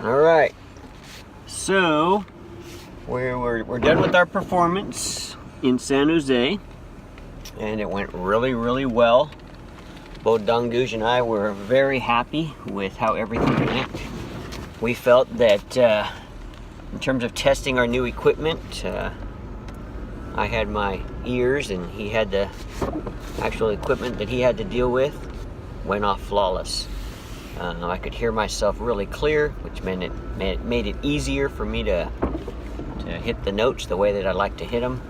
All right, so we're done with our performance in San Jose, and it went really, really well. Both Gogue and I were very happy with how everything went. We felt that in terms of testing our new equipment, I had my ears and he had the actual equipment that he had to deal with, went off flawless. I could hear myself really clear, which meant it made it easier for me to hit the notes the way that I like to hit them.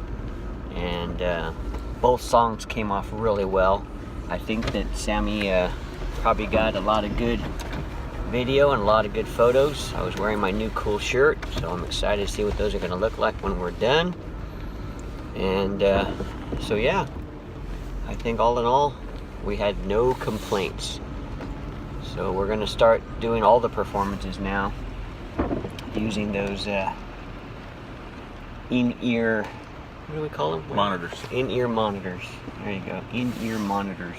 And both songs came off really well. I think that Sammy probably got a lot of good video and a lot of good photos. I was wearing my new cool shirt, so I'm excited to see what those are going to look like when we're done. And so yeah, I think all in all, we had no complaints. So we're going to start doing all the performances now using those in-ear, what do we call them? Monitors. In-ear monitors. There you go, in-ear monitors.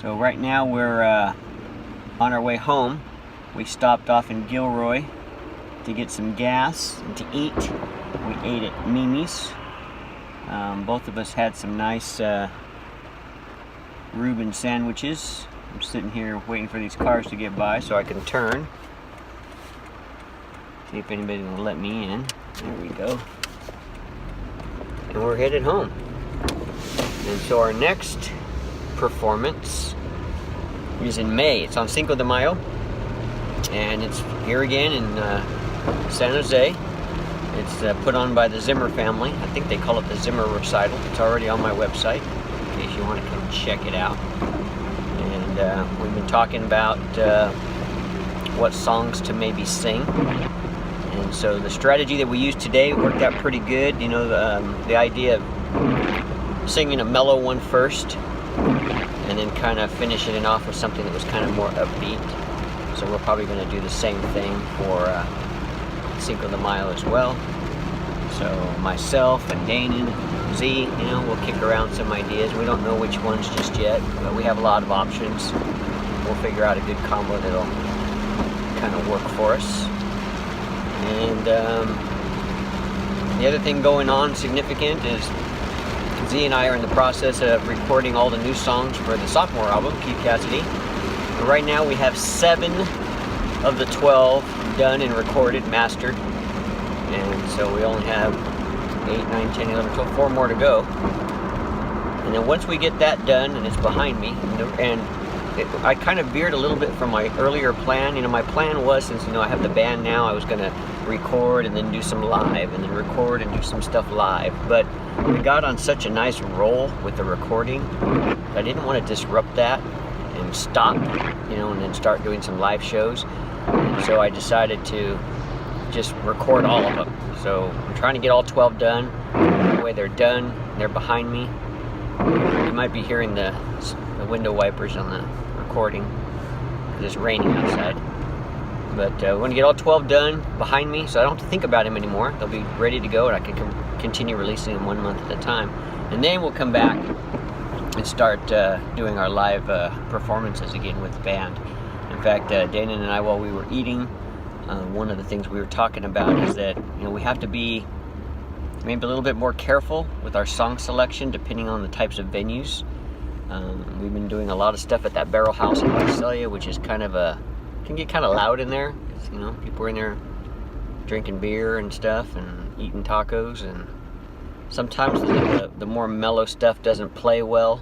So right now we're on our way home. We stopped off in Gilroy to get some gas and to eat. We ate at Mimi's. Both of us had some nice Reuben sandwiches. I'm sitting here waiting for these cars to get by so I can turn. See if anybody will let me in. There we go. And we're headed home. And so our next performance is in May. It's on Cinco de Mayo. And it's here again in San Jose. It's put on by the Zimmer family. I think they call it the Zimmer Recital. It's already on my website in case you want to come check it out. And we've been talking about what songs to maybe sing. And so the strategy that we used today worked out pretty good. You know, the idea of singing a mellow one first and then kind of finishing it off with something that was kind of more upbeat. So we're probably going to do the same thing for Cinco de Mayo as well. So myself and Danen and Z, you know, we'll kick around some ideas. We don't know which ones just yet, but we have a lot of options. We'll figure out a good combo that'll kind of work for us. And the other thing going on significant is Z and I are in the process of recording all the new songs for the sophomore album, Keith Cassidy. And right now we have 7 of the 12 done and recorded, mastered. And so we only have 8, 9, 10, 11, 12, 4 more to go. And then once we get that done and it's behind me, I kind of veered a little bit from my earlier plan. You know, my plan was, since, you know, I have the band now, I was going to record and then do some live, and then record and do some stuff live. But we got on such a nice roll with the recording, I didn't want to disrupt that and stop, you know, and then start doing some live shows. And so I decided to just record all of them. So I'm trying to get all 12 done. That way they're done, they're behind me. You might be hearing the window wipers on the recording because it's raining outside. But we're going to get all 12 done behind me, so I don't have to think about them anymore. They'll be ready to go, and I can continue releasing them 1 month at a time. And then we'll come back and start doing our live performances again with the band. In fact, Danen and I, while we were eating, one of the things we were talking about is that, you know, we have to be maybe a little bit more careful with our song selection depending on the types of venues. We've been doing a lot of stuff at that Barrel House in Visalia, which is kind of can get kind of loud in there. You know, people are in there drinking beer and stuff and eating tacos, and sometimes the more mellow stuff doesn't play well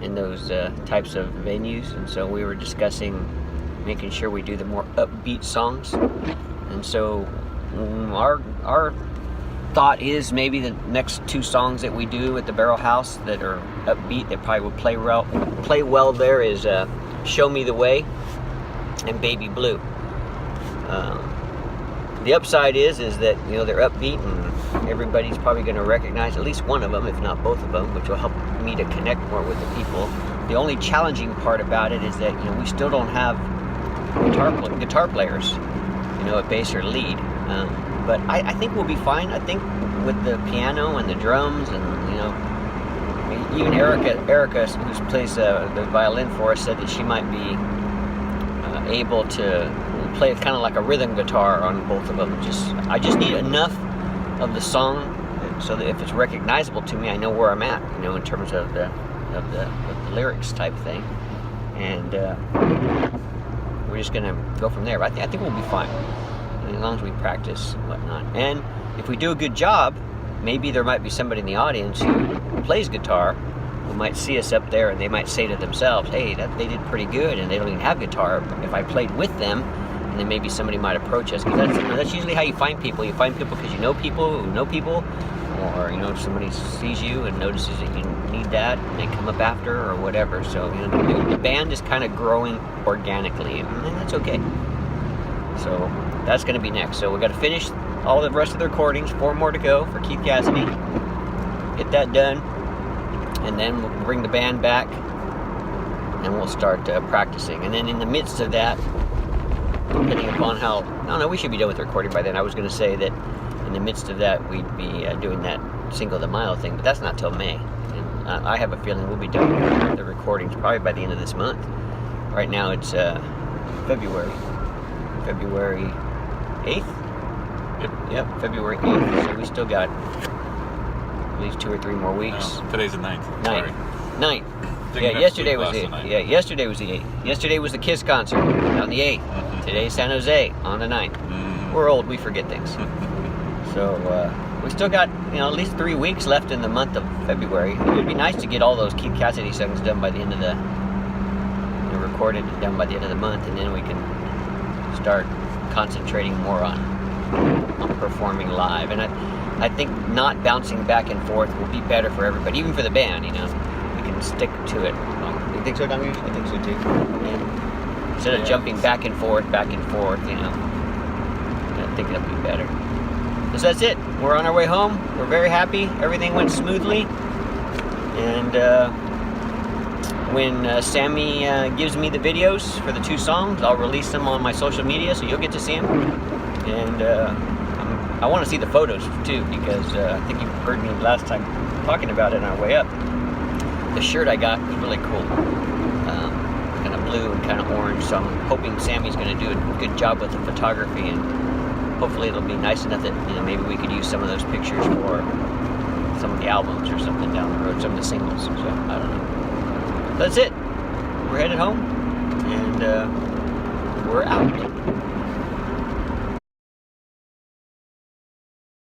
in those types of venues. And so we were discussing making sure we do the more upbeat songs. And so our thought is maybe the next 2 songs that we do at the Barrel House that are upbeat, that probably would play well there, is Show Me the Way and Baby Blue. The upside is that, you know, they're upbeat and everybody's probably going to recognize at least one of them, if not both of them, which will help me to connect more with the people. The only challenging part about it is that, you know, we still don't have guitar players, you know, at bass or lead. But I think we'll be fine. I think with the piano and the drums and, you know, even Erica, who plays the violin for us, said that she might be able to play kind of like a rhythm guitar on both of them. I just need enough of the song so that if it's recognizable to me, I know where I'm at, in terms of the lyrics type thing. And we're just gonna go from there. But I think we'll be fine, as long as we practice and whatnot. And if we do a good job, maybe there might be somebody in the audience who plays guitar who might see us up there, and they might say to themselves, hey, they did pretty good, and they don't even have guitar. If I played with them, and then maybe somebody might approach us, because that's usually how you find people. You find people because you know people who know people, or somebody sees you and notices that you need that, and they come up after, or whatever. So the band is kind of growing organically, and that's okay. So that's going to be next. So we got to finish all the rest of the recordings. 4 more to go for Keith Cassidy. Get that done, and then we'll bring the band back, and we'll start practicing. And then in the midst of that, depending upon how, no, we should be done with the recording by then. I was going to say that in the midst of that, we'd be doing that Single the Mile thing, but that's not till May. And I have a feeling we'll be done with the recordings probably by the end of this month. Right now it's February 8th? Yep, February 8th. So we still got at least 2 or 3 more weeks. No, today's the 9th. 9th. Yeah, yesterday was the 8th. Yeah, yesterday was the 8th. Yesterday was the KISS concert on the 8th. Mm-hmm. Today's San Jose on the 9th. Mm-hmm. We're old, we forget things. So we still got at least 3 weeks left in the month of February. It would be nice to get all those Keith Cassidy songs done by the end of the recorded and done by the end of the month, and then we can start concentrating more on performing live. And I think not bouncing back and forth will be better for everybody, even for the band. We can stick to it. You think so, Dominic? I think so too. Yeah. Instead of jumping back and forth, I think that'll be better. So that's it. We're on our way home. We're very happy. Everything went smoothly. And when Sammy gives me the videos for the 2 songs, I'll release them on my social media, so you'll get to see them. And I want to see the photos too, because I think you heard me last time talking about it on our way up. The shirt I got was really cool. Kind of blue and kind of orange, so I'm hoping Sammy's going to do a good job with the photography, and hopefully it'll be nice enough that maybe we could use some of those pictures for some of the albums or something down the road, some of the singles. So I don't know. That's it. We're headed home, and we're out.